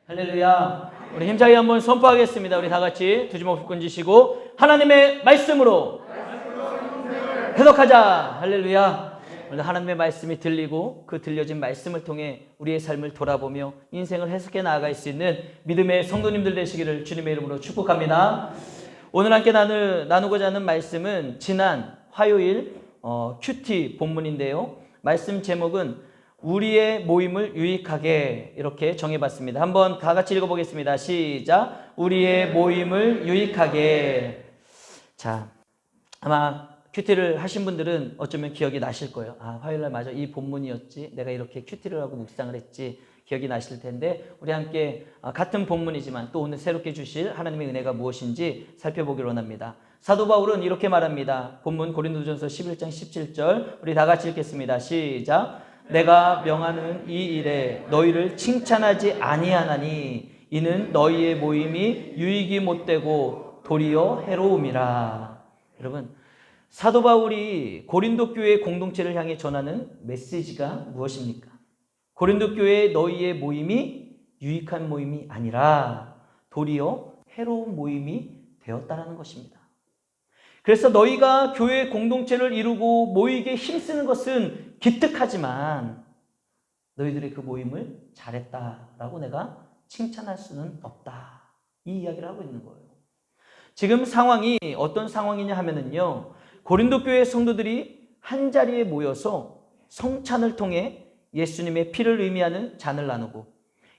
할렐루야. 우리 힘차게 한번 선포하겠습니다. 우리 다 같이 두 주먹 끈지시고 하나님의 말씀으로 해석하자. 할렐루야. 오늘 하나님의 말씀이 들리고 그 들려진 말씀을 통해 우리의 삶을 돌아보며 인생을 해석해 나아갈 수 있는 믿음의 성도님들 되시기를 주님의 이름으로 축복합니다. 오늘 함께 나누고자 하는 말씀은 지난 화요일 큐티 본문인데요. 말씀 제목은 우리의 모임을 유익하게 이렇게 정해봤습니다. 한번 다 같이 읽어보겠습니다. 시작. 우리의 모임을 유익하게. 자, 아마 큐티를 하신 분들은 어쩌면 기억이 나실 거예요. 아, 화요일날 맞아, 이 본문이었지, 내가 이렇게 큐티를 하고 묵상을 했지, 기억이 나실 텐데 우리 함께 같은 본문이지만 또 오늘 새롭게 주실 하나님의 은혜가 무엇인지 살펴보기를 원합니다. 사도 바울은 이렇게 말합니다. 본문 고린도전서 11장 17절 우리 다 같이 읽겠습니다. 시작. 내가 명하는 이 일에 너희를 칭찬하지 아니하나니 이는 너희의 모임이 유익이 못되고 도리어 해로움이라. 여러분, 사도 바울이 고린도 교회 공동체를 향해 전하는 메시지가 무엇입니까? 고린도 교회의 너희의 모임이 유익한 모임이 아니라 도리어 해로운 모임이 되었다라는 것입니다. 그래서 너희가 교회 공동체를 이루고 모이게 힘쓰는 것은 기특하지만 너희들의 그 모임을 잘했다라고 내가 칭찬할 수는 없다. 이 이야기를 하고 있는 거예요. 지금 상황이 어떤 상황이냐 하면은요, 고린도 교회 성도들이 한 자리에 모여서 성찬을 통해 예수님의 피를 의미하는 잔을 나누고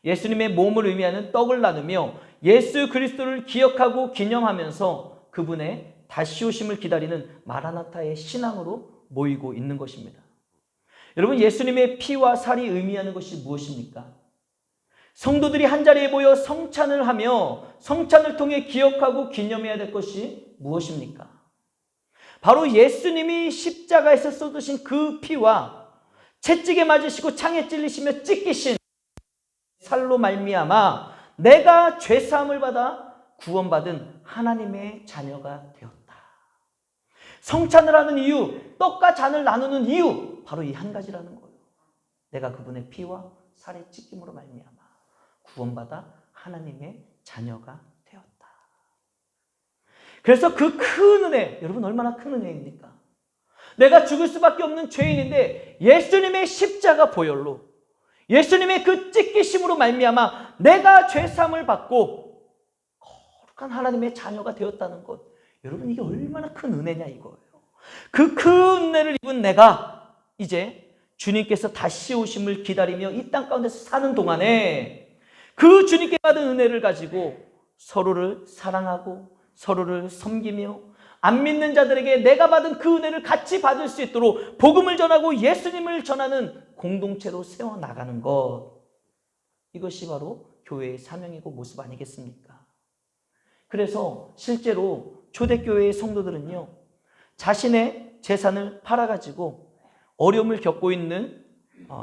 예수님의 몸을 의미하는 떡을 나누며 예수 그리스도를 기억하고 기념하면서 그분의 다시 오심을 기다리는 마라나타의 신앙으로 모이고 있는 것입니다. 여러분, 예수님의 피와 살이 의미하는 것이 무엇입니까? 성도들이 한 자리에 모여 성찬을 하며 성찬을 통해 기억하고 기념해야 될 것이 무엇입니까? 바로 예수님이 십자가에서 쏟으신 그 피와 채찍에 맞으시고 창에 찔리시며 찢기신 살로 말미암아 내가 죄사함을 받아 구원받은 하나님의 자녀가 되었다. 성찬을 하는 이유, 떡과 잔을 나누는 이유, 바로 이 한 가지라는 거예요. 내가 그분의 피와 살의 찢김으로 말미암아 구원받아 하나님의 자녀가 되었다. 그래서 그 큰 은혜, 여러분 얼마나 큰 은혜입니까? 내가 죽을 수밖에 없는 죄인인데 예수님의 십자가 보혈로, 예수님의 그 찢기심으로 말미암아 내가 죄사함을 받고 거룩한 하나님의 자녀가 되었다는 것, 여러분 이게 얼마나 큰 은혜냐 이거예요. 그 큰 은혜를 입은 내가 이제 주님께서 다시 오심을 기다리며 이 땅 가운데서 사는 동안에 그 주님께 받은 은혜를 가지고 서로를 사랑하고 서로를 섬기며 안 믿는 자들에게 내가 받은 그 은혜를 같이 받을 수 있도록 복음을 전하고 예수님을 전하는 공동체로 세워나가는 것, 이것이 바로 교회의 사명이고 모습 아니겠습니까? 그래서 실제로 초대교회의 성도들은요, 자신의 재산을 팔아가지고 어려움을 겪고 있는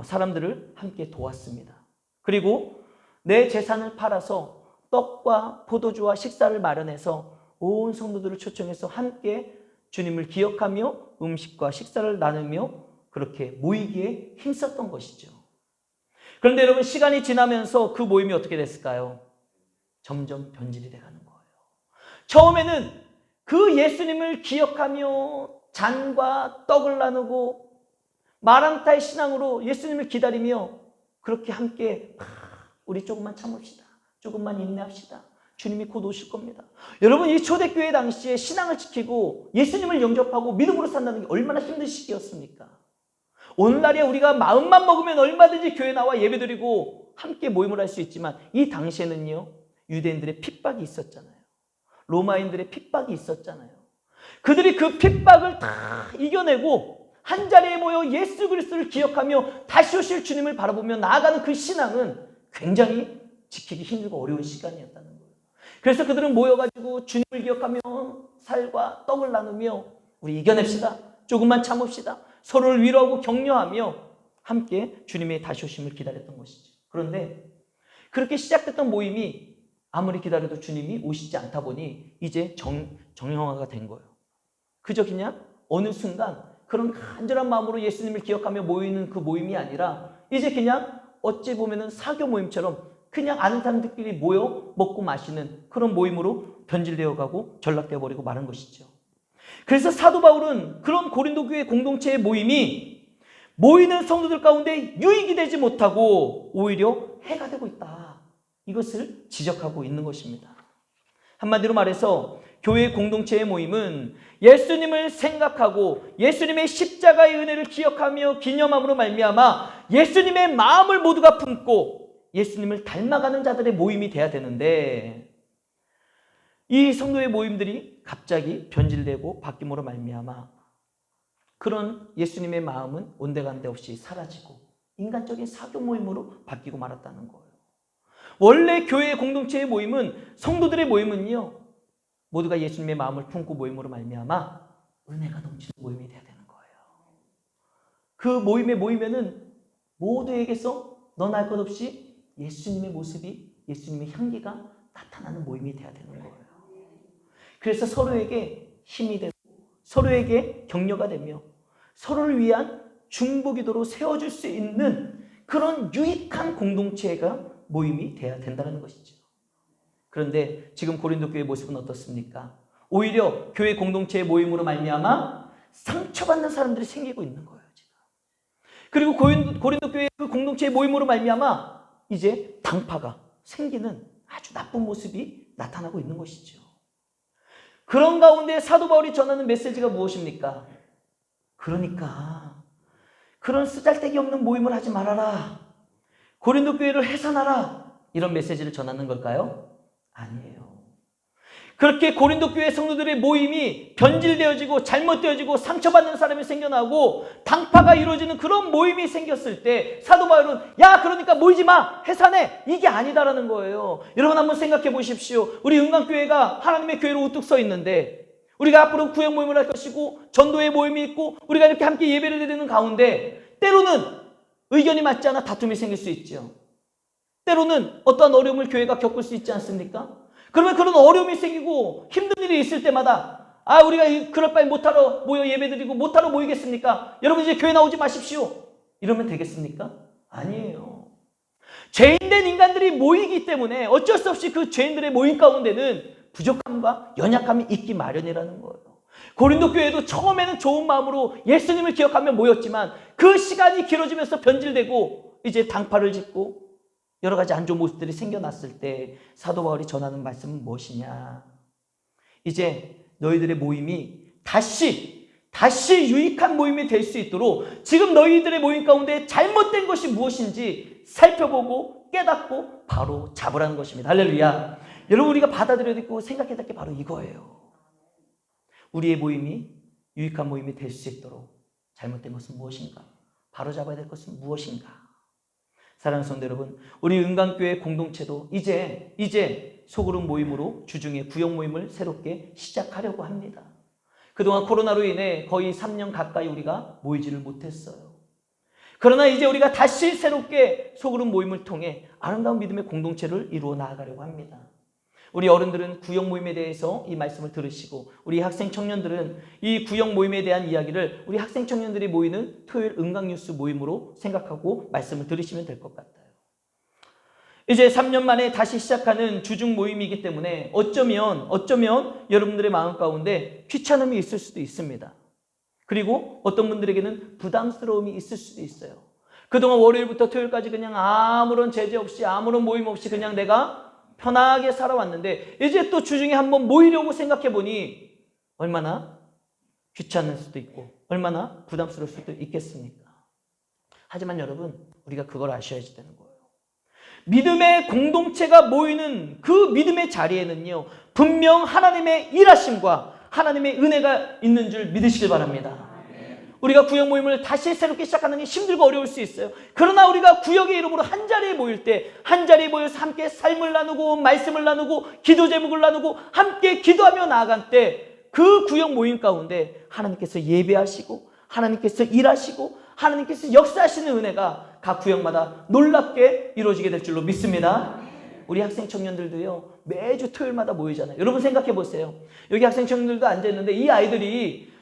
사람들을 함께 도왔습니다. 그리고 내 재산을 팔아서 떡과 포도주와 식사를 마련해서 온 성도들을 초청해서 함께 주님을 기억하며 음식과 식사를 나누며 그렇게 모이기에 힘썼던 것이죠. 그런데 여러분, 시간이 지나면서 그 모임이 어떻게 됐을까요? 점점 변질이 돼가는 거예요. 처음에는 그 예수님을 기억하며 잔과 떡을 나누고 마라나타의 신앙으로 예수님을 기다리며 그렇게 함께 우리 조금만 참읍시다, 조금만 인내합시다, 주님이 곧 오실 겁니다. 여러분, 이 초대교회 당시에 신앙을 지키고 예수님을 영접하고 믿음으로 산다는 게 얼마나 힘든 시기였습니까? 오늘날에 우리가 마음만 먹으면 얼마든지 교회 나와 예배드리고 함께 모임을 할 수 있지만 이 당시에는요, 유대인들의 핍박이 있었잖아요. 로마인들의 핍박이 있었잖아요. 그들이 그 핍박을 다 이겨내고 한 자리에 모여 예수 그리스도를 기억하며 다시 오실 주님을 바라보며 나아가는 그 신앙은 굉장히 지키기 힘들고 어려운 시간이었다는 거예요. 그래서 그들은 모여가지고 주님을 기억하며 살과 떡을 나누며 우리 이겨냅시다, 조금만 참읍시다, 서로를 위로하고 격려하며 함께 주님의 다시 오심을 기다렸던 것이죠. 그런데 그렇게 시작됐던 모임이 아무리 기다려도 주님이 오시지 않다 보니 이제 정형화가 된 거예요. 그저 그냥 어느 순간 그런 간절한 마음으로 예수님을 기억하며 모이는 그 모임이 아니라 이제 그냥 어찌 보면은 사교 모임처럼 그냥 아는 사람들끼리 모여 먹고 마시는 그런 모임으로 변질되어 가고 전락되어 버리고 마는 것이죠. 그래서 사도 바울은 그런 고린도 교회 공동체의 모임이 모이는 성도들 가운데 유익이 되지 못하고 오히려 해가 되고 있다. 이것을 지적하고 있는 것입니다. 한마디로 말해서 교회 공동체의 모임은 예수님을 생각하고 예수님의 십자가의 은혜를 기억하며 기념함으로 말미암아 예수님의 마음을 모두가 품고 예수님을 닮아가는 자들의 모임이 돼야 되는데 이 성도의 모임들이 갑자기 변질되고 바뀜으로 말미암아 그런 예수님의 마음은 온데간데 없이 사라지고 인간적인 사교 모임으로 바뀌고 말았다는 거예요. 원래 교회 공동체의 모임은 성도들의 모임은요 모두가 예수님의 마음을 품고 모임으로 말미암아 은혜가 넘치는 모임이 돼야 되는 거예요. 그 모임에 모이면은 모두에게서 너나 할 것 없이 예수님의 모습이 예수님의 향기가 나타나는 모임이 돼야 되는 거예요. 그래서 서로에게 힘이 되고 서로에게 격려가 되며 서로를 위한 중보기도로 세워줄 수 있는 그런 유익한 공동체가 모임이 돼야 된다는 것이죠. 그런데 지금 고린도 교회의 모습은 어떻습니까? 오히려 교회 공동체의 모임으로 말미암아 상처받는 사람들이 생기고 있는 거예요. 지금. 그리고 고린도 교회의 그 공동체의 모임으로 말미암아 이제 당파가 생기는 아주 나쁜 모습이 나타나고 있는 것이죠. 그런 가운데 사도 바울이 전하는 메시지가 무엇입니까? 그러니까 그런 쓰잘데기 없는 모임을 하지 말아라. 고린도 교회를 해산하라. 이런 메시지를 전하는 걸까요? 아니에요. 그렇게 고린도 교회 성도들의 모임이 변질되어지고 잘못되어지고 상처받는 사람이 생겨나고 당파가 이루어지는 그런 모임이 생겼을 때 사도 바울은 야 그러니까 모이지 마 해산해 이게 아니다라는 거예요. 여러분 한번 생각해 보십시오. 우리 은광교회가 하나님의 교회로 우뚝 서 있는데 우리가 앞으로 구역 모임을 할 것이고 전도회 모임이 있고 우리가 이렇게 함께 예배를 드리는 가운데 때로는 의견이 맞지 않아 다툼이 생길 수 있죠. 때로는 어떠한 어려움을 교회가 겪을 수 있지 않습니까? 그러면 그런 어려움이 생기고 힘든 일이 있을 때마다 우리가 그럴 바에 못하러 모여 예배드리고 못하러 모이겠습니까? 여러분 이제 교회 나오지 마십시오. 이러면 되겠습니까? 아니에요. 죄인된 인간들이 모이기 때문에 어쩔 수 없이 그 죄인들의 모임 가운데는 부족함과 연약함이 있기 마련이라는 거예요. 고린도 교회도 처음에는 좋은 마음으로 예수님을 기억하며 모였지만 그 시간이 길어지면서 변질되고 이제 당파를 짓고 여러 가지 안 좋은 모습들이 생겨났을 때 사도 바울이 전하는 말씀은 무엇이냐? 이제 너희들의 모임이 다시 유익한 모임이 될 수 있도록 지금 너희들의 모임 가운데 잘못된 것이 무엇인지 살펴보고 깨닫고 바로 잡으라는 것입니다. 할렐루야. 여러분 우리가 받아들여야 되고 생각해야 될 게 바로 이거예요. 우리의 모임이 유익한 모임이 될 수 있도록 잘못된 것은 무엇인가? 바로 잡아야 될 것은 무엇인가? 사랑하는 성도 여러분, 우리 은광교회 공동체도 이제 소그룹 모임으로 주중에 구역 모임을 새롭게 시작하려고 합니다. 그동안 코로나로 인해 거의 3년 가까이 우리가 모이지를 못했어요. 그러나 이제 우리가 다시 새롭게 소그룹 모임을 통해 아름다운 믿음의 공동체를 이루어 나아가려고 합니다. 우리 어른들은 구역 모임에 대해서 이 말씀을 들으시고 우리 학생 청년들은 이 구역 모임에 대한 이야기를 우리 학생 청년들이 모이는 토요일 은광뉴스 모임으로 생각하고 말씀을 들으시면 될 것 같아요. 이제 3년 만에 다시 시작하는 주중 모임이기 때문에 어쩌면 여러분들의 마음 가운데 귀찮음이 있을 수도 있습니다. 그리고 어떤 분들에게는 부담스러움이 있을 수도 있어요. 그동안 월요일부터 토요일까지 그냥 아무런 제재 없이 아무런 모임 없이 그냥 내가 편하게 살아왔는데 이제 또 주중에 한번 모이려고 생각해보니 얼마나 귀찮을 수도 있고 얼마나 부담스러울 수도 있겠습니까? 하지만 여러분 우리가 그걸 아셔야지 되는 거예요. 믿음의 공동체가 모이는 그 믿음의 자리에는요 분명 하나님의 일하심과 하나님의 은혜가 있는 줄 믿으시길 바랍니다. 우리가 구역 모임을 다시 새롭게 시작하는 게 힘들고 어려울 수 있어요. 그러나 우리가 구역의 이름으로 한 자리에 모일 때 한 자리에 모여서 함께 삶을 나누고 말씀을 나누고 기도 제목을 나누고 함께 기도하며 나아간 때 그 구역 모임 가운데 하나님께서 예배하시고 하나님께서 일하시고 하나님께서 역사하시는 은혜가 각 구역마다 놀랍게 이루어지게 될 줄로 믿습니다. 우리 학생 청년들도요 매주 토요일마다 모이잖아요. 여러분 생각해 보세요. 여기 학생 청년들도 앉아있는데 이 아이들이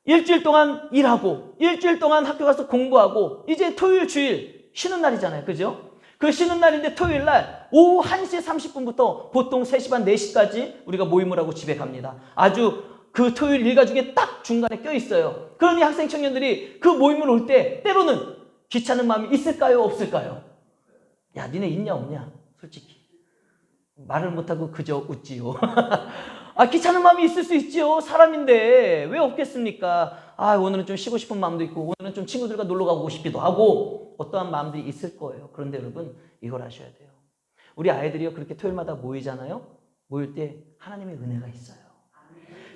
일주일 동안 일하고 일주일 동안 학교 가서 공부하고 이제 토요일 주일 쉬는 날이잖아요. 그죠? 그 쉬는 날인데 토요일 날 오후 1시 30분부터 보통 3시 반, 4시까지 우리가 모임을 하고 집에 갑니다. 아주 그 토요일 일과 중에 딱 중간에 껴있어요. 그러니 학생 청년들이 그 모임을 올 때 때로는 귀찮은 마음이 있을까요? 없을까요? 야, 니네 있냐 없냐? 솔직히 말을 못하고 그저 웃지요. 아, 귀찮은 마음이 있을 수 있지요. 사람인데 왜 없겠습니까? 아, 오늘은 좀 쉬고 싶은 마음도 있고 오늘은 좀 친구들과 놀러 가고 싶기도 하고 어떠한 마음들이 있을 거예요. 그런데 여러분 이걸 아셔야 돼요. 우리 아이들이요 그렇게 토요일마다 모이잖아요. 모일 때 하나님의 은혜가 있어요.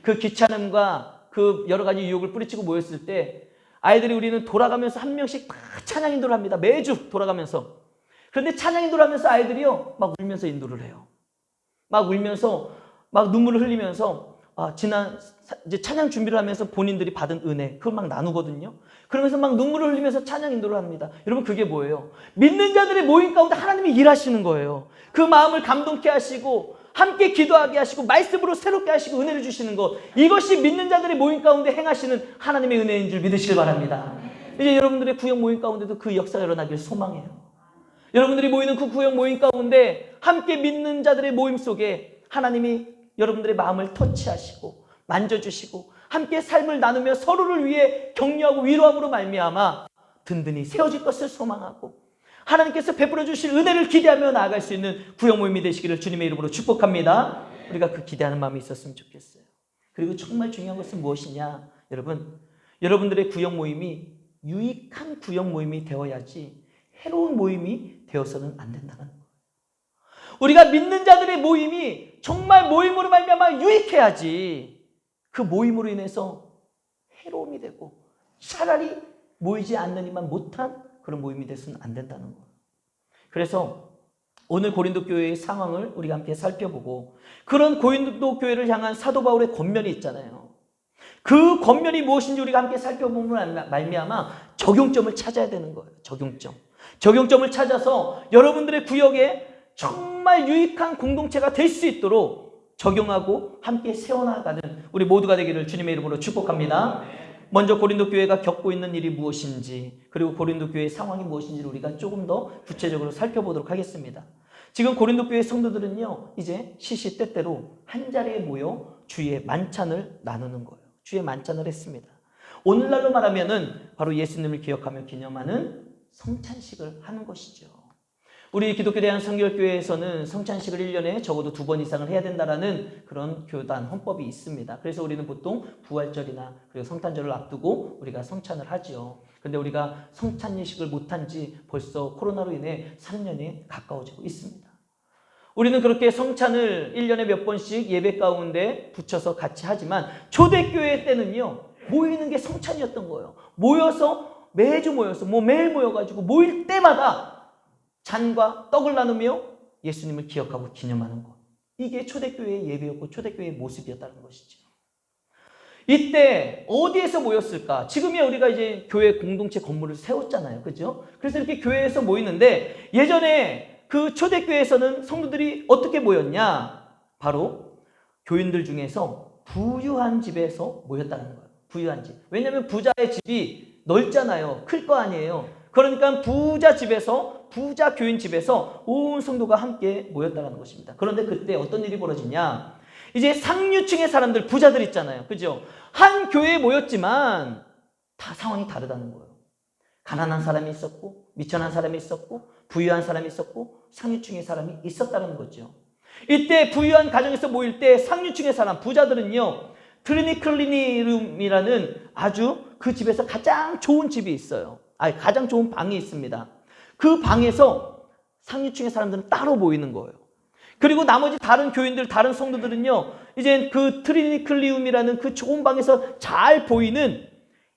그 귀찮음과 그 여러 가지 유혹을 뿌리치고 모였을 때 아이들이 우리는 돌아가면서 한 명씩 다 찬양 인도를 합니다. 매주 돌아가면서. 그런데 찬양 인도를 하면서 아이들이요 막 울면서 인도를 해요. 막 울면서 막 눈물을 흘리면서 이제 찬양 준비를 하면서 본인들이 받은 은혜 그걸 막 나누거든요. 그러면서 막 눈물을 흘리면서 찬양 인도를 합니다. 여러분 그게 뭐예요? 믿는 자들의 모임 가운데 하나님이 일하시는 거예요. 그 마음을 감동케 하시고 함께 기도하게 하시고 말씀으로 새롭게 하시고 은혜를 주시는 것, 이것이 믿는 자들의 모임 가운데 행하시는 하나님의 은혜인 줄 믿으시길 바랍니다. 이제 여러분들의 구역 모임 가운데도 그 역사가 일어나길 소망해요. 여러분들이 모이는 그 구역 모임 가운데 함께 믿는 자들의 모임 속에 하나님이 여러분들의 마음을 터치하시고 만져주시고 함께 삶을 나누며 서로를 위해 격려하고 위로함으로 말미암아 든든히 세워질 것을 소망하고 하나님께서 베풀어 주실 은혜를 기대하며 나아갈 수 있는 구역 모임이 되시기를 주님의 이름으로 축복합니다. 우리가 그 기대하는 마음이 있었으면 좋겠어요. 그리고 정말 중요한 것은 무엇이냐? 여러분들의 구역 모임이 유익한 구역 모임이 되어야지 해로운 모임이 되어서는 안 된다는 거예요. 우리가 믿는 자들의 모임이 정말 모임으로 말미암아 유익해야지 그 모임으로 인해서 해로움이 되고 차라리 모이지 않느니만 못한 그런 모임이 돼서는 안 된다는 거예요. 그래서 오늘 고린도 교회의 상황을 우리가 함께 살펴보고 그런 고린도 교회를 향한 사도 바울의 권면이 있잖아요. 그 권면이 무엇인지 우리가 함께 살펴보면 말미암아 적용점을 찾아야 되는 거예요. 적용점을 찾아서 여러분들의 구역에 정말 유익한 공동체가 될 수 있도록 적용하고 함께 세워나가는 우리 모두가 되기를 주님의 이름으로 축복합니다. 먼저 고린도 교회가 겪고 있는 일이 무엇인지 그리고 고린도 교회의 상황이 무엇인지를 우리가 조금 더 구체적으로 살펴보도록 하겠습니다. 지금 고린도 교회 성도들은요 이제 시시때때로 한자리에 모여 주의 만찬을 나누는 거예요. 주의 만찬을 했습니다. 오늘날로 말하면은 바로 예수님을 기억하며 기념하는 성찬식을 하는 것이죠. 우리 기독교 대한성결교회에서는 성찬식을 1년에 적어도 2번 이상을 해야 된다라는 그런 교단 헌법이 있습니다. 그래서 우리는 보통 부활절이나 그리고 성탄절을 앞두고 우리가 성찬을 하지요. 그런데 우리가 성찬 예식을 못한 지 벌써 코로나로 인해 3년이 가까워지고 있습니다. 우리는 그렇게 성찬을 1년에 몇 번씩 예배 가운데 붙여서 같이 하지만 초대교회 때는요 모이는 게 성찬이었던 거예요. 모여서 매주 모여서 매일 모여가지고 모일 때마다 잔과 떡을 나누며 예수님을 기억하고 기념하는 것. 이게 초대교회의 예배였고 초대교회의 모습이었다는 것이죠. 이때 어디에서 모였을까? 지금이야 우리가 이제 교회 공동체 건물을 세웠잖아요. 그죠? 그래서 이렇게 교회에서 모이는데 예전에 그 초대교회에서는 성도들이 어떻게 모였냐? 바로 교인들 중에서 부유한 집에서 모였다는 거예요. 부유한 집. 왜냐하면 부자의 집이 넓잖아요. 클 거 아니에요. 그러니까 부자 교인 집에서 온 성도가 함께 모였다는 것입니다. 그런데 그때 어떤 일이 벌어지냐? 이제 상류층의 사람들, 부자들 있잖아요. 그죠? 한 교회에 모였지만 다 상황이 다르다는 거예요. 가난한 사람이 있었고, 미천한 사람이 있었고, 부유한 사람이 있었고, 상류층의 사람이 있었다는 거죠. 이때 부유한 가정에서 모일 때 상류층의 사람, 부자들은요, 트리니클리니룸이라는 아주 그 집에서 가장 좋은 집이 있어요. 가장 좋은 방이 있습니다. 그 방에서 상류층의 사람들은 따로 모이는 거예요. 그리고 나머지 다른 교인들, 다른 성도들은요, 이제 그 트리니클리움이라는 그 좋은 방에서 잘 보이는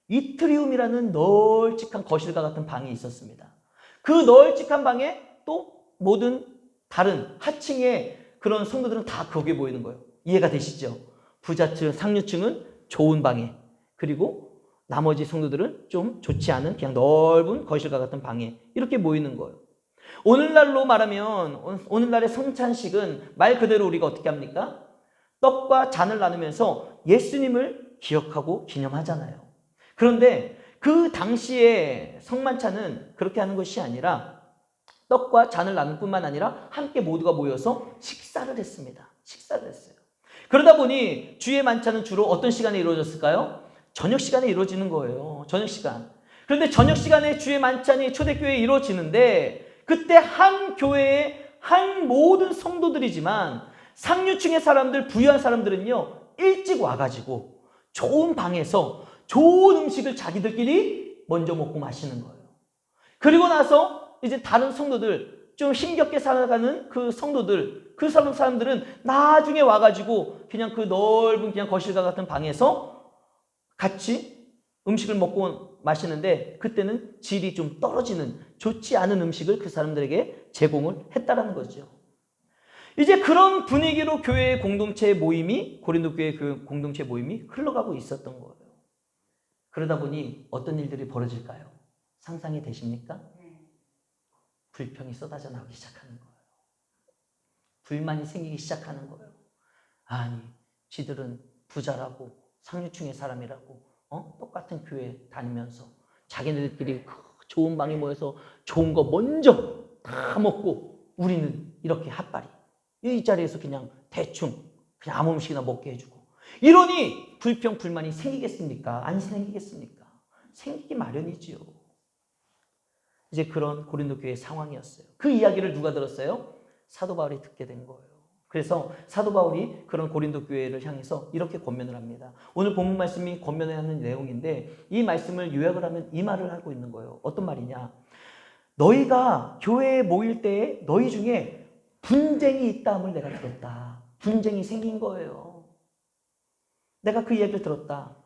이트리움이라는 널찍한 거실과 같은 방이 있었습니다. 그 널찍한 방에 또 모든 다른 하층의 그런 성도들은 다 거기에 모이는 거예요. 이해가 되시죠? 부자층, 상류층은 좋은 방에, 그리고 나머지 성도들은 좀 좋지 않은 그냥 넓은 거실과 같은 방에 이렇게 모이는 거예요. 오늘날로 말하면 오늘날의 성찬식은 말 그대로 우리가 어떻게 합니까? 떡과 잔을 나누면서 예수님을 기억하고 기념하잖아요. 그런데 그 당시에 성만찬은 그렇게 하는 것이 아니라 떡과 잔을 나눌 뿐만 아니라 함께 모두가 모여서 식사를 했습니다. 식사를 했어요. 그러다 보니 주의 만찬은 주로 어떤 시간에 이루어졌을까요? 저녁 시간에 이루어지는 거예요. 저녁 시간. 그런데 저녁 시간에 주의 만찬이 초대교회에 이루어지는데 그때 한 교회에 한 모든 성도들이지만 상류층의 사람들, 부유한 사람들은요, 일찍 와가지고 좋은 방에서 좋은 음식을 자기들끼리 먼저 먹고 마시는 거예요. 그리고 나서 이제 다른 성도들, 좀 힘겹게 살아가는 그 성도들, 그 사람들은 나중에 와가지고 그냥 그 넓은 그냥 거실과 같은 방에서 같이 음식을 먹고 마시는데 그때는 질이 좀 떨어지는 좋지 않은 음식을 그 사람들에게 제공을 했다라는 거죠. 이제 그런 분위기로 교회의 공동체 모임이, 고린도 교회의 그 공동체 모임이 흘러가고 있었던 거예요. 그러다 보니 어떤 일들이 벌어질까요? 상상이 되십니까? 불평이 쏟아져 나오기 시작하는 거예요. 불만이 생기기 시작하는 거예요. 아니, 지들은 부자라고, 상류층의 사람이라고, 똑같은 교회 다니면서 자기네들끼리 좋은 방에 모여서 좋은 거 먼저 다 먹고 우리는 이렇게 핫바리. 이 자리에서 그냥 대충 그냥 아무 음식이나 먹게 해주고. 이러니 불평, 불만이 생기겠습니까? 안 생기겠습니까? 생기기 마련이지요. 이제 그런 고린도 교회의 상황이었어요. 그 이야기를 누가 들었어요? 사도 바울이 듣게 된 거예요. 그래서 사도 바울이 그런 고린도 교회를 향해서 이렇게 권면을 합니다. 오늘 본문 말씀이 권면을 하는 내용인데 이 말씀을 요약을 하면 이 말을 하고 있는 거예요. 어떤 말이냐? 너희가 교회에 모일 때에 너희 중에 분쟁이 있다함을 내가 들었다. 분쟁이 생긴 거예요. 내가 그 이야기를 들었다.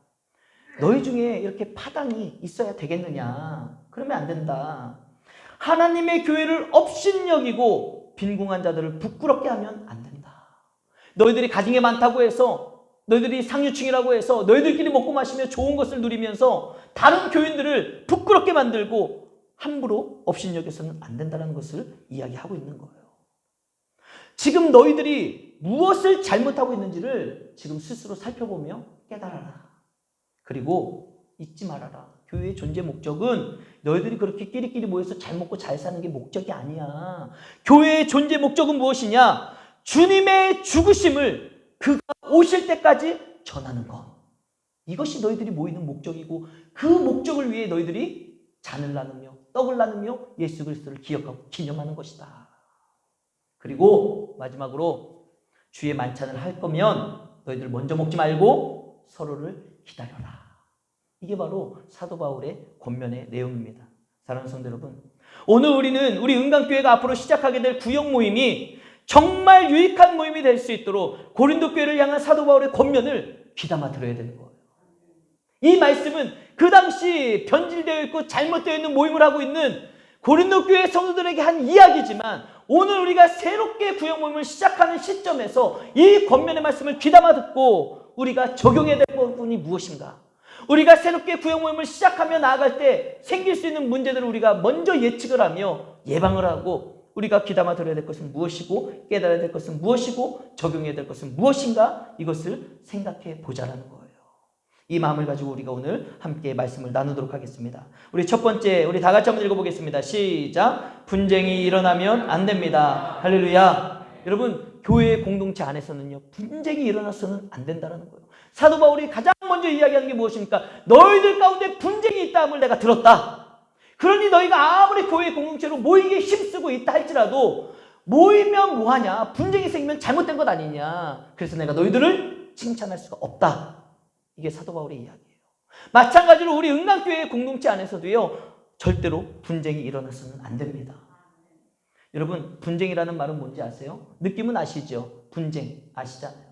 너희 중에 이렇게 파당이 있어야 되겠느냐? 그러면 안 된다. 하나님의 교회를 업신여기고 빈궁한 자들을 부끄럽게 하면 안 된다. 너희들이 가진 게 많다고 해서, 너희들이 상류층이라고 해서 너희들끼리 먹고 마시며 좋은 것을 누리면서 다른 교인들을 부끄럽게 만들고 함부로 업신여겨서는 안 된다는 것을 이야기하고 있는 거예요. 지금 너희들이 무엇을 잘못하고 있는지를 지금 스스로 살펴보며 깨달아라. 그리고 잊지 말아라. 교회의 존재 목적은 너희들이 그렇게 끼리끼리 모여서 잘 먹고 잘 사는 게 목적이 아니야. 교회의 존재 목적은 무엇이냐? 주님의 죽으심을 그가 오실 때까지 전하는 것. 이것이 너희들이 모이는 목적이고 그 목적을 위해 너희들이 잔을 나누며 떡을 나누며 예수 그리스도를 기억하고 기념하는 것이다. 그리고 마지막으로 주의 만찬을 할 거면 너희들 먼저 먹지 말고 서로를 기다려라. 이게 바로 사도 바울의 권면의 내용입니다. 사랑하는 성도 여러분, 오늘 우리는 우리 은강교회가 앞으로 시작하게 될 구역 모임이 정말 유익한 모임이 될 수 있도록 고린도 교회를 향한 사도 바울의 권면을 귀담아 들어야 되는 거예요. 이 말씀은 그 당시 변질되어 있고 잘못되어 있는 모임을 하고 있는 고린도 교회 성도들에게 한 이야기지만 오늘 우리가 새롭게 구역 모임을 시작하는 시점에서 이 권면의 말씀을 귀담아 듣고 우리가 적용해야 될 부분이 무엇인가? 우리가 새롭게 구역 모임을 시작하며 나아갈 때 생길 수 있는 문제들을 우리가 먼저 예측을 하며 예방을 하고 우리가 귀담아 들어야 될 것은 무엇이고 깨달아야 될 것은 무엇이고 적용해야 될 것은 무엇인가 이것을 생각해 보자라는 거예요. 이 마음을 가지고 우리가 오늘 함께 말씀을 나누도록 하겠습니다. 우리 첫 번째 우리 다 같이 한번 읽어보겠습니다. 시작. 분쟁이 일어나면 안 됩니다. 할렐루야. 여러분 교회 공동체 안에서는요 분쟁이 일어나서는 안 된다는 거예요. 사도 바울이 가장 먼저 이야기하는 게 무엇입니까? 너희들 가운데 분쟁이 있다함을 내가 들었다. 그러니 너희가 아무리 교회 공동체로 모이기에 힘쓰고 있다 할지라도 모이면 뭐하냐? 분쟁이 생기면 잘못된 것 아니냐? 그래서 내가 너희들을 칭찬할 수가 없다. 이게 사도 바울의 이야기예요. 마찬가지로 우리 은강교회 공동체 안에서도요 절대로 분쟁이 일어나서는 안 됩니다. 여러분 분쟁이라는 말은 뭔지 아세요? 느낌은 아시죠? 분쟁 아시잖아요.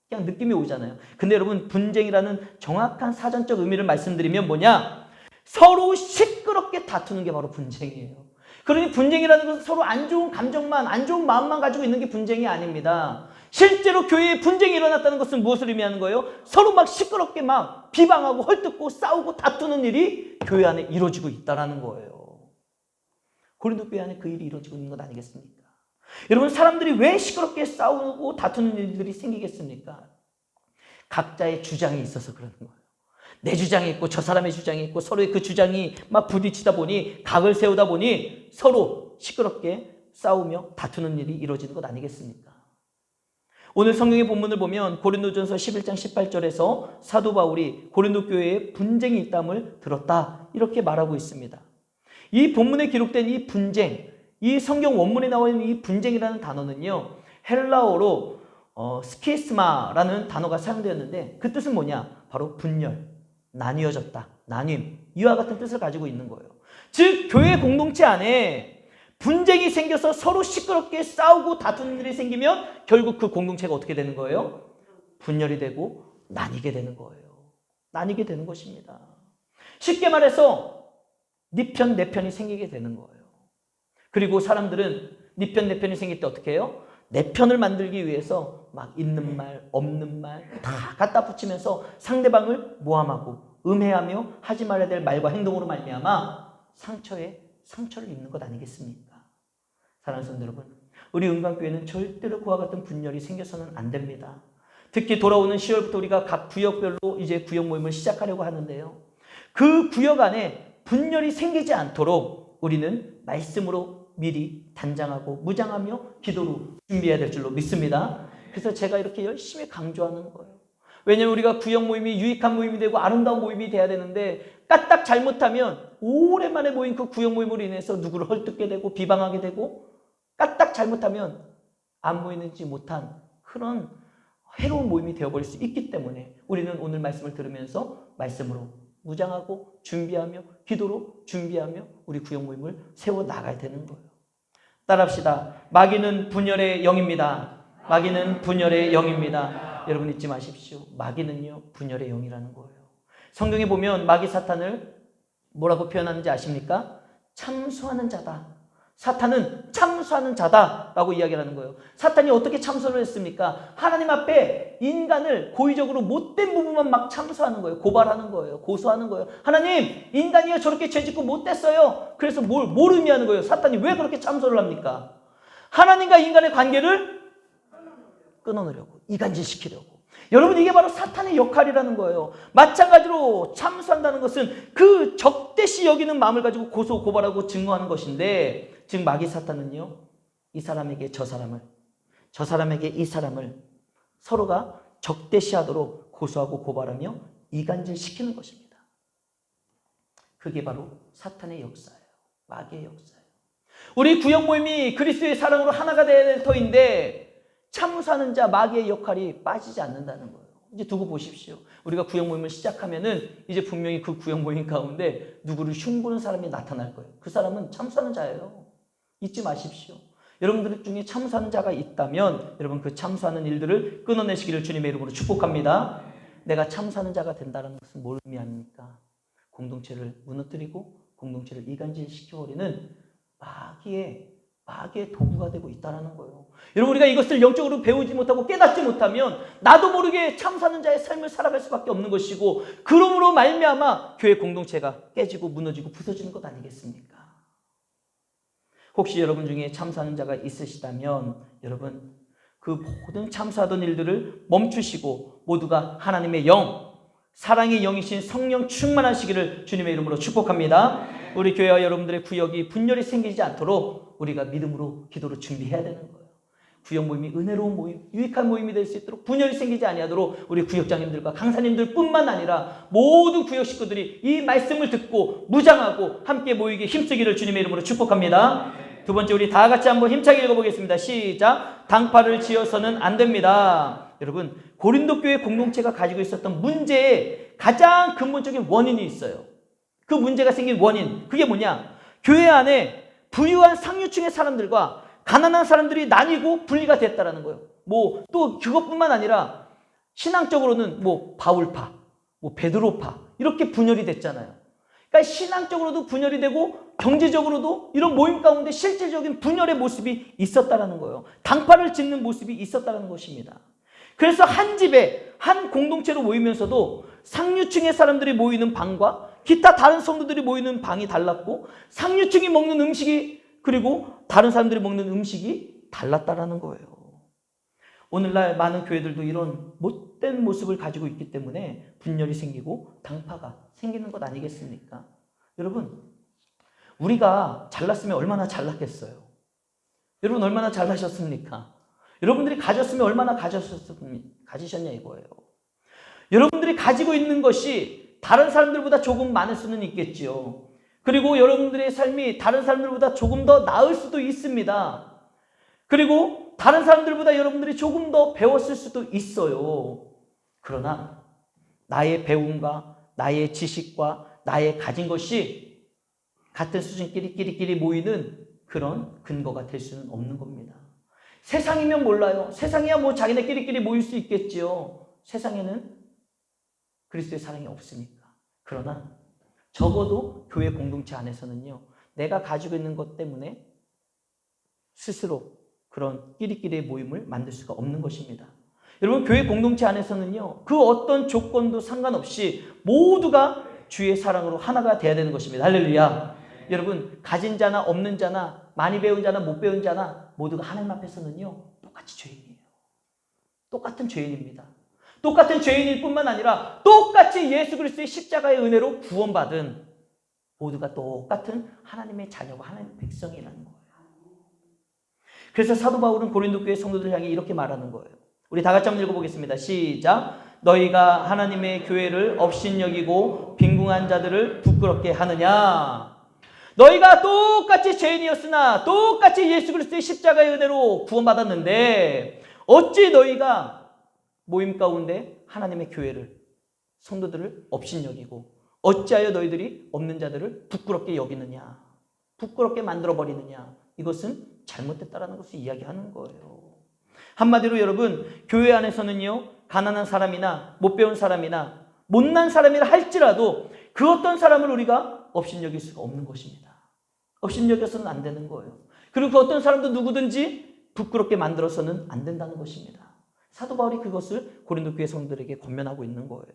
그냥 느낌이 오잖아요. 근데 여러분 분쟁이라는 정확한 사전적 의미를 말씀드리면 뭐냐? 서로 시끄럽게 다투는 게 바로 분쟁이에요. 그러니 분쟁이라는 것은 서로 안 좋은 감정만, 안 좋은 마음만 가지고 있는 게 분쟁이 아닙니다. 실제로 교회에 분쟁이 일어났다는 것은 무엇을 의미하는 거예요? 서로 막 시끄럽게 막 비방하고 헐뜯고 싸우고 다투는 일이 교회 안에 이루어지고 있다는 거예요. 고린도 교회 안에 그 일이 이루어지고 있는 것 아니겠습니까? 여러분 사람들이 왜 시끄럽게 싸우고 다투는 일들이 생기겠습니까? 각자의 주장이 있어서 그러는 거예요. 내 주장이 있고 저 사람의 주장이 있고 서로의 그 주장이 막 부딪히다 보니 각을 세우다 보니 서로 시끄럽게 싸우며 다투는 일이 이루어지는 것 아니겠습니까? 오늘 성경의 본문을 보면 고린도전서 11장 18절에서 사도 바울이 고린도 교회에 분쟁이 있다함을 들었다 이렇게 말하고 있습니다. 이 본문에 기록된 이 분쟁, 이 성경 원문에 나와 있는 이 분쟁이라는 단어는요, 헬라어로 스키스마라는 단어가 사용되었는데 그 뜻은 뭐냐? 바로 분열, 나뉘어졌다, 나뉨, 이와 같은 뜻을 가지고 있는 거예요. 즉 교회 공동체 안에 분쟁이 생겨서 서로 시끄럽게 싸우고 다투는 일이 생기면 결국 그 공동체가 어떻게 되는 거예요? 분열이 되고 나뉘게 되는 거예요. 나뉘게 되는 것입니다. 쉽게 말해서 네 편, 내 편이 생기게 되는 거예요. 그리고 사람들은 네 편, 내 편이 생길 때 어떻게 해요? 내 편을 만들기 위해서 막 있는 말, 없는 말 다 갖다 붙이면서 상대방을 모함하고 음해하며 하지 말아야 될 말과 행동으로 말미암아 상처를 입는 것 아니겠습니까? 사랑하는 성도 여러분, 우리 은광교회는 절대로 그와 같은 분열이 생겨서는 안 됩니다. 특히 돌아오는 10월부터 우리가 각 구역별로 이제 구역 모임을 시작하려고 하는데요. 그 구역 안에 분열이 생기지 않도록 우리는 말씀으로 미리 단장하고 무장하며 기도로 준비해야 될 줄로 믿습니다. 그래서 제가 이렇게 열심히 강조하는 거예요. 왜냐하면 우리가 구역 모임이 유익한 모임이 되고 아름다운 모임이 돼야 되는데 까딱 잘못하면 오랜만에 모인 그 구역 모임으로 인해서 누구를 헐뜯게 되고 비방하게 되고 까딱 잘못하면 안 모이는지 못한 그런 해로운 모임이 되어버릴 수 있기 때문에 우리는 오늘 말씀을 들으면서 말씀으로 무장하고 준비하며 기도로 준비하며 우리 구역 모임을 세워나가야 되는 거예요. 따라합시다. 마귀는 분열의 영입니다. 마귀는 분열의 영입니다. 여러분 잊지 마십시오. 마귀는요 분열의 영이라는 거예요. 성경에 보면 마귀 사탄을 뭐라고 표현하는지 아십니까? 참수하는 자다. 사탄은 참수하는 자다라고 이야기를 하는 거예요. 사탄이 어떻게 참수를 했습니까? 하나님 앞에 인간을 고의적으로 못된 부분만 막 참수하는 거예요. 고발하는 거예요. 고소하는 거예요. 하나님, 인간이 저렇게 죄짓고 못됐어요. 그래서 뭘 의미하는 거예요? 사탄이 왜 그렇게 참소를 합니까? 하나님과 인간의 관계를 끊어내려고, 이간질시키려고. 여러분 이게 바로 사탄의 역할이라는 거예요. 마찬가지로 참수한다는 것은 그 적대시 여기는 마음을 가지고 고소 고발하고 증거하는 것인데 즉 마귀 사탄은요 이 사람에게 저 사람에게 이 사람을 서로가 적대시하도록 고소하고 고발하며 이간질시키는 것입니다. 그게 바로 사탄의 역사예요. 마귀의 역사예요. 우리 구역 모임이 그리스도의 사랑으로 하나가 되어야 될 터인데 참수하는 자 마귀의 역할이 빠지지 않는다는 거예요. 이제 두고 보십시오. 우리가 구역 모임을 시작하면은 이제 분명히 그 구역 모임 가운데 누구를 흉보는 사람이 나타날 거예요. 그 사람은 참수하는 자예요. 잊지 마십시오. 여러분들 중에 참수하는 자가 있다면 여러분 그 참수하는 일들을 끊어내시기를 주님의 이름으로 축복합니다. 내가 참수하는 자가 된다는 것은 뭘 의미합니까? 공동체를 무너뜨리고 공동체를 이간질시켜버리는 마귀의 도구가 되고 있다는 거예요. 여러분 우리가 이것을 영적으로 배우지 못하고 깨닫지 못하면 나도 모르게 참사는 자의 삶을 살아갈 수밖에 없는 것이고 그러므로 말미암아 교회 공동체가 깨지고 무너지고 부서지는 것 아니겠습니까? 혹시 여러분 중에 참사하는 자가 있으시다면 여러분 그 모든 참사하던 일들을 멈추시고 모두가 하나님의 영, 사랑의 영이신 성령 충만하시기를 주님의 이름으로 축복합니다. 우리 교회와 여러분들의 구역이 분열이 생기지 않도록 우리가 믿음으로 기도로 준비해야 되는 거예요. 구역 모임이 은혜로운 모임, 유익한 모임이 될 수 있도록 분열이 생기지 아니하도록 우리 구역장님들과 강사님들 뿐만 아니라 모든 구역 식구들이 이 말씀을 듣고 무장하고 함께 모이게 힘쓰기를 주님의 이름으로 축복합니다. 두 번째 우리 다 같이 한번 힘차게 읽어보겠습니다. 시작. 당파를 지어서는 안 됩니다. 여러분 고린도 교회 공동체가 가지고 있었던 문제의 가장 근본적인 원인이 있어요. 그 문제가 생긴 원인 그게 뭐냐? 교회 안에 부유한 상류층의 사람들과 가난한 사람들이 나뉘고 분리가 됐다라는 거예요. 또 그것뿐만 아니라 신앙적으로는 바울파, 베드로파 이렇게 분열이 됐잖아요. 그러니까 신앙적으로도 분열이 되고 경제적으로도 이런 모임 가운데 실질적인 분열의 모습이 있었다라는 거예요. 당파를 짓는 모습이 있었다라는 것입니다. 그래서 한 집에 한 공동체로 모이면서도 상류층의 사람들이 모이는 방과 기타 다른 성도들이 모이는 방이 달랐고 상류층이 먹는 음식이 그리고 다른 사람들이 먹는 음식이 달랐다라는 거예요. 오늘날 많은 교회들도 이런 못된 모습을 가지고 있기 때문에 분열이 생기고 당파가 생기는 것 아니겠습니까? 여러분 우리가 잘났으면 얼마나 잘났겠어요. 여러분 얼마나 잘나셨습니까? 여러분들이 가졌으면 얼마나 가지셨냐 이거예요. 여러분들이 가지고 있는 것이 다른 사람들보다 조금 많을 수는 있겠지요. 그리고 여러분들의 삶이 다른 사람들보다 조금 더 나을 수도 있습니다. 그리고 다른 사람들보다 여러분들이 조금 더 배웠을 수도 있어요. 그러나 나의 배움과 나의 지식과 나의 가진 것이 같은 수준끼리 모이는 그런 근거가 될 수는 없는 겁니다. 세상이면 몰라요. 세상이야 뭐 자기네끼리 모일 수 있겠지요. 세상에는 그리스도의 사랑이 없으니까. 그러나 적어도 교회 공동체 안에서는요, 내가 가지고 있는 것 때문에 스스로 그런 끼리끼리의 모임을 만들 수가 없는 것입니다. 여러분, 교회 공동체 안에서는요, 그 어떤 조건도 상관없이 모두가 주의 사랑으로 하나가 돼야 되는 것입니다. 할렐루야. 여러분, 가진 자나 없는 자나 많이 배운 자나 못 배운 자나 모두가 하나님 앞에서는요, 똑같이 죄인이에요. 똑같은 죄인입니다. 똑같은 죄인일 뿐만 아니라 똑같이 예수 그리스도의 십자가의 은혜로 구원받은 모두가 똑같은 하나님의 자녀고 하나님의 백성이라는 거예요. 그래서 사도 바울은 고린도 교회 성도들 향해 이렇게 말하는 거예요. 우리 다 같이 한번 읽어보겠습니다. 시작. 너희가 하나님의 교회를 업신여기고 빈궁한 자들을 부끄럽게 하느냐. 너희가 똑같이 죄인이었으나 똑같이 예수 그리스도의 십자가의 은혜로 구원받았는데 어찌 너희가 모임 가운데 하나님의 교회를, 성도들을 업신여기고 어찌하여 너희들이 없는 자들을 부끄럽게 여기느냐, 부끄럽게 만들어버리느냐. 이것은 잘못됐다라는 것을 이야기하는 거예요. 한마디로 여러분, 교회 안에서는요, 가난한 사람이나 못 배운 사람이나 못난 사람이라 할지라도 그 어떤 사람을 우리가 업신여길 수가 없는 것입니다. 업신여겨서는 안 되는 거예요. 그리고 그 어떤 사람도 누구든지 부끄럽게 만들어서는 안 된다는 것입니다. 사도 바울이 그것을 고린도 교회 성도들에게 권면하고 있는 거예요.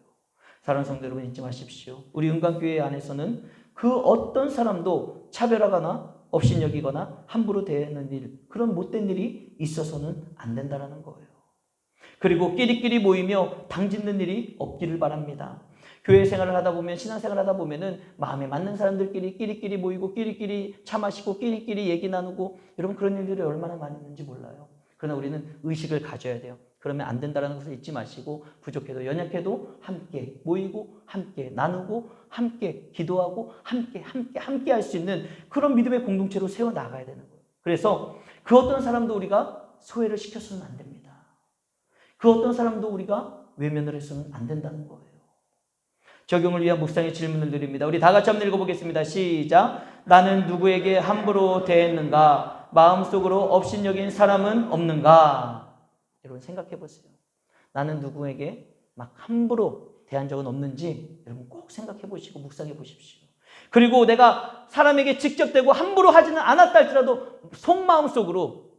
사랑하는 성도 여러분, 잊지 마십시오. 우리 은광교회 안에서는 그 어떤 사람도 차별하거나 업신여기거나 함부로 대하는 일, 그런 못된 일이 있어서는 안 된다는 거예요. 그리고 끼리끼리 모이며 당짓는 일이 없기를 바랍니다. 교회 생활을 하다 보면, 신앙생활을 하다 보면은 마음에 맞는 사람들끼리 끼리끼리 모이고 끼리끼리 차 마시고 끼리끼리 얘기 나누고, 여러분 그런 일들이 얼마나 많이 있는지 몰라요. 그러나 우리는 의식을 가져야 돼요. 그러면 안 된다는 것을 잊지 마시고, 부족해도 연약해도 함께 모이고 함께 나누고 함께 기도하고 함께 할 수 있는 그런 믿음의 공동체로 세워나가야 되는 거예요. 그래서 그 어떤 사람도 우리가 소외를 시켜서는 안 됩니다. 그 어떤 사람도 우리가 외면을 해서는 안 된다는 거예요. 적용을 위한 묵상의 질문을 드립니다. 우리 다 같이 한번 읽어보겠습니다. 시작. 나는 누구에게 함부로 대했는가? 마음속으로 업신여긴 사람은 없는가? 여러분 생각해 보세요. 나는 누구에게 막 함부로 대한 적은 없는지 여러분 꼭 생각해 보시고 묵상해 보십시오. 그리고 내가 사람에게 직접 대고 함부로 하지는 않았다 할지라도 속마음속으로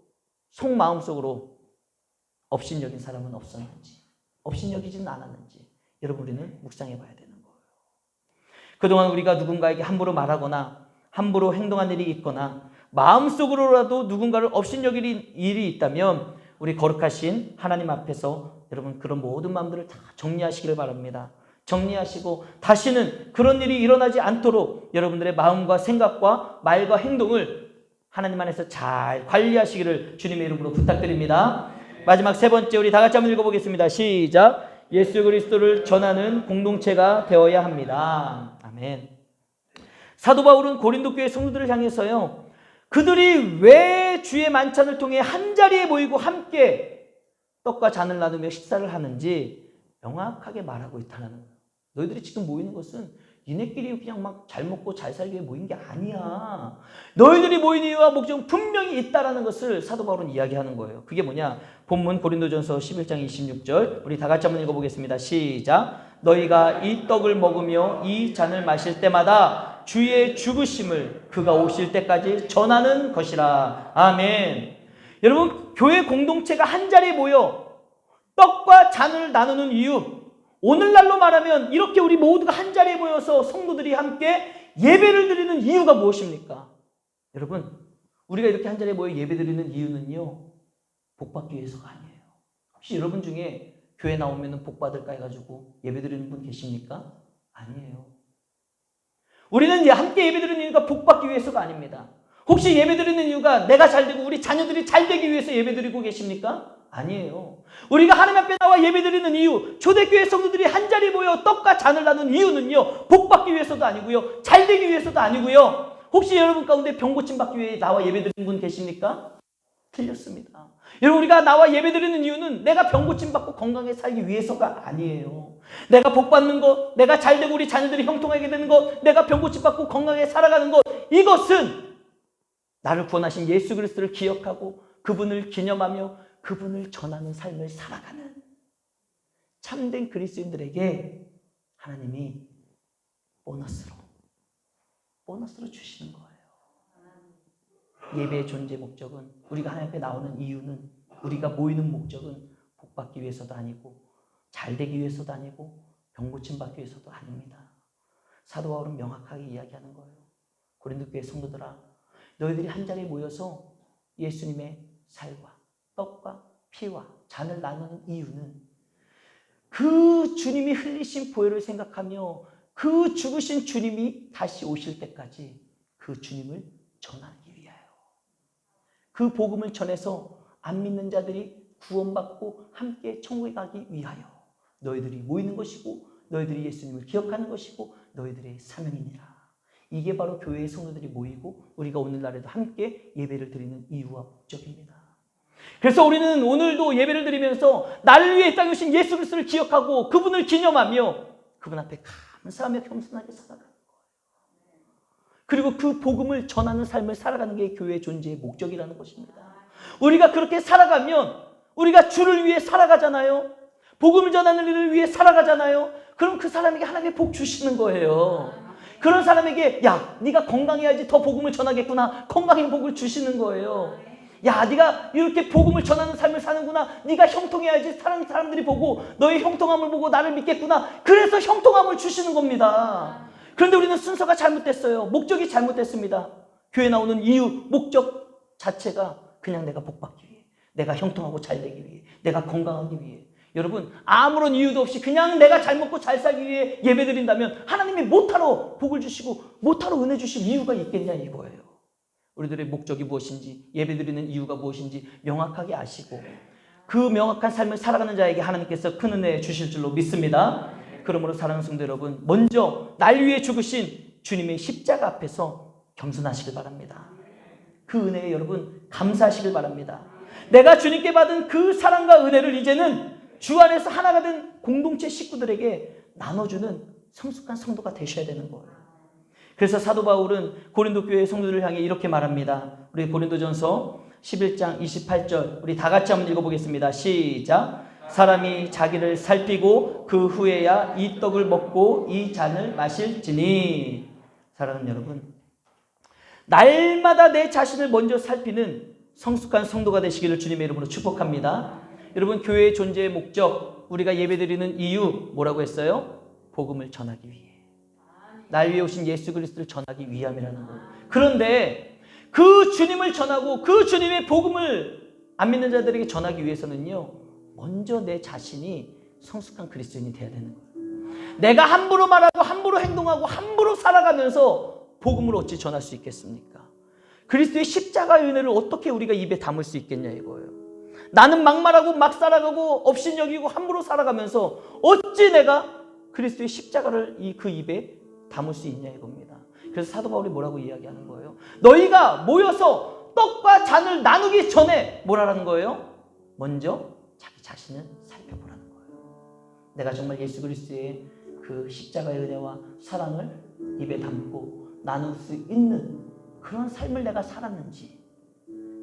업신여긴 사람은 없었는지, 업신여기지는 않았는지 여러분 우리는 묵상해 봐야 되는 거예요. 그동안 우리가 누군가에게 함부로 말하거나 함부로 행동한 일이 있거나 마음속으로라도 누군가를 업신여길 일이 있다면 우리 거룩하신 하나님 앞에서 여러분 그런 모든 마음들을 다 정리하시기를 바랍니다. 정리하시고 다시는 그런 일이 일어나지 않도록 여러분들의 마음과 생각과 말과 행동을 하나님 안에서 잘 관리하시기를 주님의 이름으로 부탁드립니다. 마지막 세 번째, 우리 다 같이 한번 읽어보겠습니다. 시작. 예수 그리스도를 전하는 공동체가 되어야 합니다. 아멘. 사도 바울은 고린도 교회 성도들을 향해서요, 그들이 왜 주의 만찬을 통해 한자리에 모이고 함께 떡과 잔을 나누며 식사를 하는지 명확하게 말하고 있다는 거예요. 너희들이 지금 모이는 것은 니네끼리 그냥 막 잘 먹고 잘 살기 위해 모인 게 아니야. 너희들이 모인 이유와 목적은 분명히 있다라는 것을 사도 바울은 이야기하는 거예요. 그게 뭐냐? 본문 고린도전서 11장 26절 우리 다 같이 한번 읽어보겠습니다. 시작. 너희가 이 떡을 먹으며 이 잔을 마실 때마다 주의 죽으심을 그가 오실 때까지 전하는 것이라. 아멘. 여러분, 교회 공동체가 한자리에 모여 떡과 잔을 나누는 이유, 오늘날로 말하면 이렇게 우리 모두가 한자리에 모여서 성도들이 함께 예배를 드리는 이유가 무엇입니까? 여러분, 우리가 이렇게 한자리에 모여 예배 드리는 이유는요, 복받기 위해서가 아니에요. 혹시 여러분 중에 교회 나오면 복받을까 해가지고 예배 드리는 분 계십니까? 아니에요. 우리는 함께 예배드리는 이유가 복받기 위해서가 아닙니다. 혹시 예배드리는 이유가 내가 잘되고 우리 자녀들이 잘되기 위해서 예배드리고 계십니까? 아니에요. 우리가 하나님 앞에 나와 예배드리는 이유, 초대교회 성도들이 한자리에 모여 떡과 잔을 나누는 이유는요, 복받기 위해서도 아니고요, 잘되기 위해서도 아니고요. 혹시 여러분 가운데 병 고침 받기 위해 나와 예배드리는 분 계십니까? 틀렸습니다. 여러분, 우리가 나와 예배드리는 이유는 내가 병 고침 받고 건강하게 살기 위해서가 아니에요. 내가 복 받는 것, 내가 잘되고 우리 자녀들이 형통하게 되는 것, 내가 병 고침 받고 건강하게 살아가는 것, 이것은 나를 구원하신 예수 그리스도를 기억하고 그분을 기념하며 그분을 전하는 삶을 살아가는 참된 그리스도인들에게 하나님이 보너스로 주시는 거예요. 예배의 존재 목적은, 우리가 하나님 앞에 나오는 이유는, 우리가 모이는 목적은 복받기 위해서도 아니고 잘되기 위해서도 아니고 병 고침 받기 위해서도 아닙니다. 사도 바울은 명확하게 이야기하는 거예요. 고린도 교회 성도들아, 너희들이 한자리에 모여서 예수님의 살과 떡과 피와 잔을 나누는 이유는 그 주님이 흘리신 보혈을 생각하며 그 죽으신 주님이 다시 오실 때까지 그 주님을 전하기 위하여, 그 복음을 전해서 안 믿는 자들이 구원받고 함께 천국에 가기 위하여 너희들이 모이는 것이고 너희들이 예수님을 기억하는 것이고 너희들의 사명이니라. 이게 바로 교회의 성도들이 모이고 우리가 오늘날에도 함께 예배를 드리는 이유와 목적입니다. 그래서 우리는 오늘도 예배를 드리면서 나를 위해 이 땅에 오신 예수 그리스도를 기억하고 그분을 기념하며 그분 앞에 감사하며 겸손하게 살아가는 거예요. 그리고 그 복음을 전하는 삶을 살아가는 게 교회의 존재의 목적이라는 것입니다. 우리가 그렇게 살아가면 우리가 주를 위해 살아가잖아요. 복음을 전하는 일을 위해 살아가잖아요. 그럼 그 사람에게 하나님의 복 주시는 거예요. 그런 사람에게 야, 네가 건강해야지 더 복음을 전하겠구나. 건강의 복을 주시는 거예요. 야, 네가 이렇게 복음을 전하는 삶을 사는구나. 네가 형통해야지 다른 사람들이 보고 너의 형통함을 보고 나를 믿겠구나. 그래서 형통함을 주시는 겁니다. 그런데 우리는 순서가 잘못됐어요. 목적이 잘못됐습니다. 교회 나오는 이유, 목적 자체가 그냥 내가 복받기 위해, 내가 형통하고 잘 되기 위해, 내가 건강하기 위해. 여러분, 아무런 이유도 없이 그냥 내가 잘 먹고 잘 살기 위해 예배드린다면 하나님이 못하러 복을 주시고 못하러 은혜 주실 이유가 있겠냐 이거예요. 우리들의 목적이 무엇인지, 예배드리는 이유가 무엇인지 명확하게 아시고 그 명확한 삶을 살아가는 자에게 하나님께서 큰 은혜 주실 줄로 믿습니다. 그러므로 사랑하는 성도 여러분, 먼저 날 위해 죽으신 주님의 십자가 앞에서 겸손하시길 바랍니다. 그 은혜에 여러분 감사하시길 바랍니다. 내가 주님께 받은 그 사랑과 은혜를 이제는 주 안에서 하나가 된 공동체 식구들에게 나눠주는 성숙한 성도가 되셔야 되는 거예요. 그래서 사도 바울은 고린도 교회 성도들을 향해 이렇게 말합니다. 우리 고린도전서 11장 28절 우리 다 같이 한번 읽어보겠습니다. 시작. 사람이 자기를 살피고 그 후에야 이 떡을 먹고 이 잔을 마실지니. 사랑하는 여러분, 날마다 내 자신을 먼저 살피는 성숙한 성도가 되시기를 주님의 이름으로 축복합니다. 여러분, 교회의 존재의 목적, 우리가 예배드리는 이유 뭐라고 했어요? 복음을 전하기 위해, 날 위해 오신 예수 그리스도를 전하기 위함이라는 거예요. 그런데 그 주님을 전하고 그 주님의 복음을 안 믿는 자들에게 전하기 위해서는요, 먼저 내 자신이 성숙한 그리스도인이 돼야 되는 거예요. 내가 함부로 말하고 함부로 행동하고 함부로 살아가면서 복음을 어찌 전할 수 있겠습니까? 그리스도의 십자가의 은혜를 어떻게 우리가 입에 담을 수 있겠냐 이거예요. 나는 막말하고 막 살아가고 업신여기고 함부로 살아가면서 어찌 내가 그리스도의 십자가를 그 입에 담을 수 있냐 이겁니다. 그래서 사도 바울이 뭐라고 이야기하는 거예요? 너희가 모여서 떡과 잔을 나누기 전에 뭐라는 거예요? 먼저 자기 자신을 살펴보라는 거예요. 내가 정말 예수 그리스도의 그 십자가의 은혜와 사랑을 입에 담고 나눌 수 있는 그런 삶을 내가 살았는지,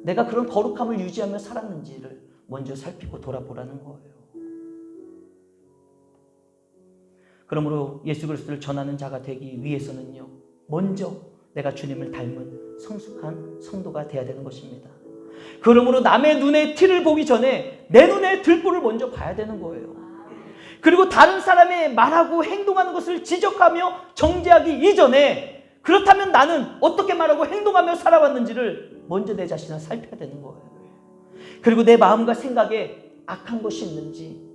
내가 그런 거룩함을 유지하며 살았는지를 먼저 살피고 돌아보라는 거예요. 그러므로 예수 그리스도를 전하는 자가 되기 위해서는요, 먼저 내가 주님을 닮은 성숙한 성도가 되어야 되는 것입니다. 그러므로 남의 눈에 티를 보기 전에 내 눈에 들보를 먼저 봐야 되는 거예요. 그리고 다른 사람의 말하고 행동하는 것을 지적하며 정죄하기 이전에 그렇다면 나는 어떻게 말하고 행동하며 살아왔는지를 먼저 내 자신을 살펴야 되는 거예요. 그리고 내 마음과 생각에 악한 것이 있는지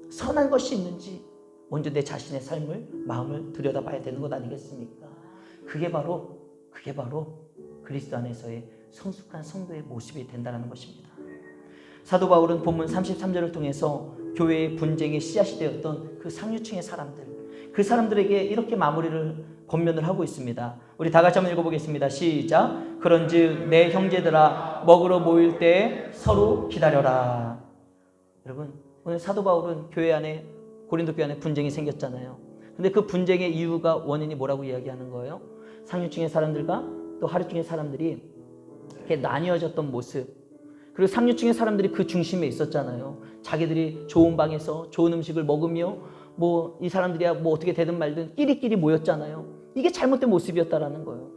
선한 것이 있는지 먼저 내 자신의 삶을, 마음을 들여다봐야 되는 것 아니겠습니까? 그게 바로 그리스도 안에서의 성숙한 성도의 모습이 된다는 것입니다. 사도 바울은 본문 33절을 통해서 교회의 분쟁의 씨앗이 되었던 그 상류층의 사람들, 그 사람들에게 이렇게 마무리를 권면을 하고 있습니다. 우리 다 같이 한번 읽어보겠습니다. 시작. 그런즉 내 형제들아 먹으러 모일 때 서로 기다려라. 여러분, 오늘 사도 바울은 교회 안에, 고린도 교회 안에 분쟁이 생겼잖아요. 근데 그 분쟁의 이유가, 원인이 뭐라고 이야기하는 거예요? 상류층의 사람들과 또 하류층의 사람들이 이렇게 나뉘어졌던 모습, 그리고 상류층의 사람들이 그 중심에 있었잖아요. 자기들이 좋은 방에서 좋은 음식을 먹으며 뭐 이 사람들이야 뭐 어떻게 되든 말든 끼리끼리 모였잖아요. 이게 잘못된 모습이었다라는 거예요.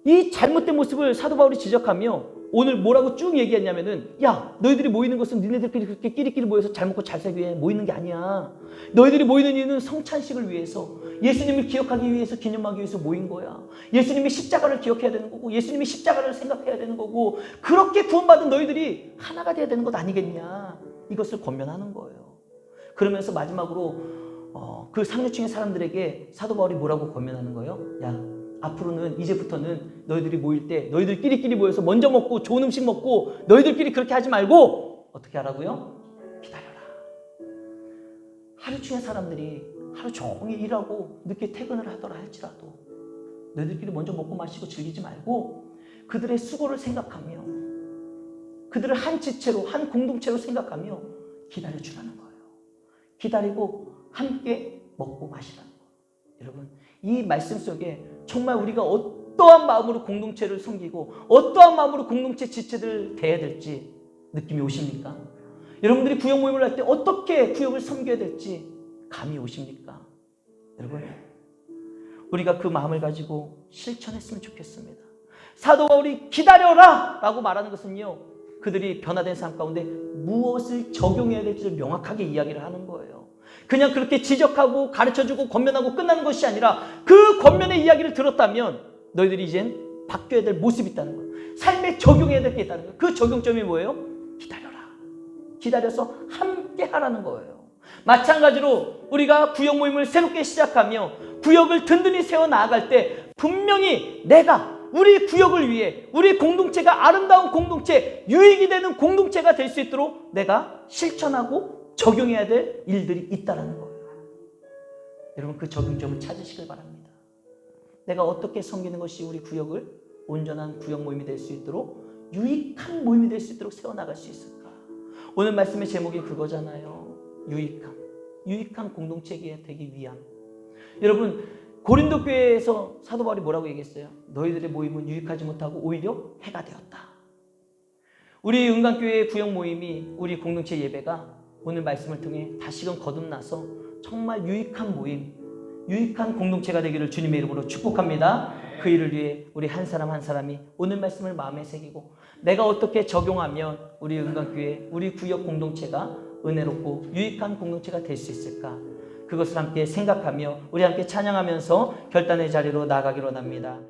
이 잘못된 모습을 사도 바울이 지적하며 오늘 뭐라고 쭉 얘기했냐면은, 야, 너희들이 모이는 것은 니네들끼리 그렇게 끼리끼리 모여서 잘 먹고 잘 살기 위해 모이는 게 아니야. 너희들이 모이는 이유는 성찬식을 위해서, 예수님을 기억하기 위해서, 기념하기 위해서 모인 거야. 예수님의 십자가를 기억해야 되는 거고, 예수님의 십자가를 생각해야 되는 거고, 그렇게 구원받은 너희들이 하나가 돼야 되는 것 아니겠냐. 이것을 권면하는 거예요. 그러면서 마지막으로 그 상류층의 사람들에게 사도 바울이 뭐라고 권면하는 거예요? 야, 앞으로는, 이제부터는 너희들이 모일 때 너희들끼리 모여서 먼저 먹고 좋은 음식 먹고 너희들끼리 그렇게 하지 말고 어떻게 하라고요? 기다려라. 하루층의 사람들이 하루 종일 일하고 늦게 퇴근을 하더라 할지라도 너희들끼리 먼저 먹고 마시고 즐기지 말고 그들의 수고를 생각하며 그들을 한 지체로, 한 공동체로 생각하며 기다려주라는 거예요. 기다리고 함께 먹고 마시라는 거예요. 여러분, 이 말씀 속에 정말 우리가 어떠한 마음으로 공동체를 섬기고 어떠한 마음으로 공동체 지체들을 대해야 될지 느낌이 오십니까? 여러분들이 구역 모임을 할 때 어떻게 구역을 섬겨야 될지 감이 오십니까? 여러분, 우리가 그 마음을 가지고 실천했으면 좋겠습니다. 사도 바울이 기다려라 라고 말하는 것은요, 그들이 변화된 삶 가운데 무엇을 적용해야 될지를 명확하게 이야기를 하는 거예요. 그냥 그렇게 지적하고 가르쳐주고 권면하고 끝나는 것이 아니라 그 권면의 이야기를 들었다면 너희들이 이젠 바뀌어야 될 모습이 있다는 거예요. 삶에 적용해야 될 게 있다는 거예요. 그 적용점이 뭐예요? 기다려라. 기다려서 함께 하라는 거예요. 마찬가지로 우리가 구역 모임을 새롭게 시작하며 구역을 든든히 세워 나아갈 때 분명히 내가 우리 구역을 위해 우리 공동체가 아름다운 공동체, 유익이 되는 공동체가 될 수 있도록 내가 실천하고 적용해야 될 일들이 있다는 거예요. 여러분, 그 적용점을 찾으시길 바랍니다. 내가 어떻게 섬기는 것이 우리 구역을 온전한 구역 모임이 될 수 있도록, 유익한 모임이 될 수 있도록 세워나갈 수 있을까? 오늘 말씀의 제목이 그거잖아요. 유익한 공동체가 되기 위함. 여러분, 고린도 교회에서 사도 바울이 뭐라고 얘기했어요? 너희들의 모임은 유익하지 못하고 오히려 해가 되었다. 우리 은강교회의 구역 모임이, 우리 공동체 예배가 오늘 말씀을 통해 다시금 거듭나서 정말 유익한 모임, 유익한 공동체가 되기를 주님의 이름으로 축복합니다. 그 일을 위해 우리 한 사람 한 사람이 오늘 말씀을 마음에 새기고 내가 어떻게 적용하면 우리 은강교회, 우리 구역 공동체가 은혜롭고 유익한 공동체가 될 수 있을까? 그것을 함께 생각하며 우리 함께 찬양하면서 결단의 자리로 나아가기로 합니다.